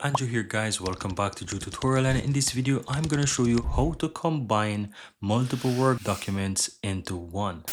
Andrew here guys, welcome back to Drew Tutorial, and in this video I'm going to show you how to combine multiple Word documents into one.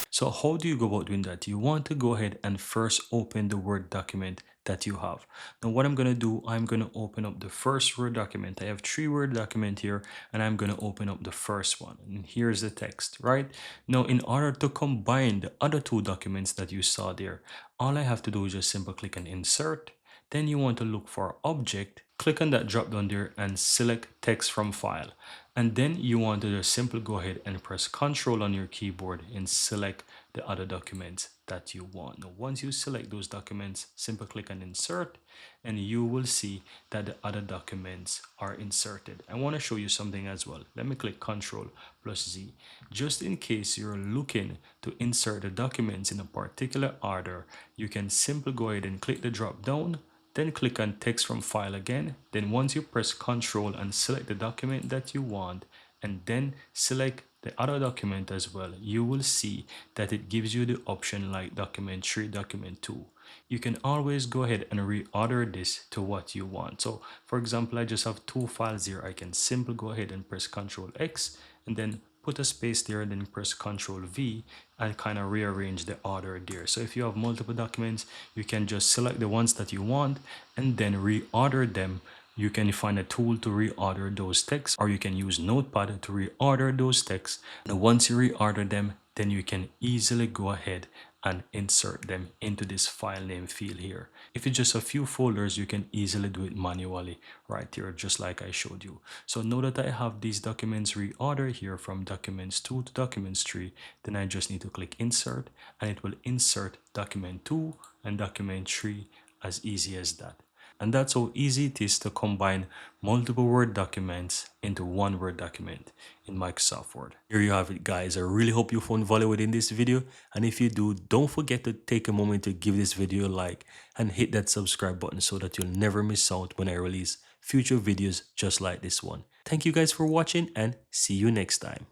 So how do you go about doing that? You want to go ahead and first open the Word document that you have. Now what I'm going to do, I'm going to open up the first Word document. I have 3 Word document here, and I'm going to open up the first one. And here's the text, right? Now in order to combine the other 2 documents that you saw there, all I have to do is just simply click on Insert. Then you want to look for Object, click on that drop down there and select Text from File. And then you want to just simply go ahead and press Ctrl on your keyboard and select the other documents that you want. Now, once you select those documents, simply click on Insert, and you will see that the other documents are inserted. I want to show you something as well. Let me click Ctrl plus Z. Just in case you're looking to insert the documents in a particular order, you can simply go ahead and click the drop down, then click on Text from File again. Then once you press Ctrl and select the document that you want, and then select the other document as well, you will see that it gives you the option like document 3, document 2. You can always go ahead and reorder this to what you want. So for example, I just have 2 files here. I can simply go ahead and press Ctrl X and then put a space there, then press Ctrl V and kind of rearrange the order there. So if you have multiple documents, you can just select the ones that you want and then reorder them. You can find a tool to reorder those texts, or you can use Notepad to reorder those texts. And once you reorder them, then you can easily go ahead and insert them into this file name field here. If it's just a few folders, you can easily do it manually right here, just like I showed you. So now that I have these documents reordered here from documents 2 to documents 3, then I just need to click Insert, and it will insert document 2 and document 3 as easy as that. And that's how easy it is to combine multiple Word documents into one Word document in Microsoft Word. Here you have it, guys. I really hope you found value within this video. And if you do, don't forget to take a moment to give this video a like and hit that subscribe button so that you'll never miss out when I release future videos just like this one. Thank you guys for watching, and see you next time.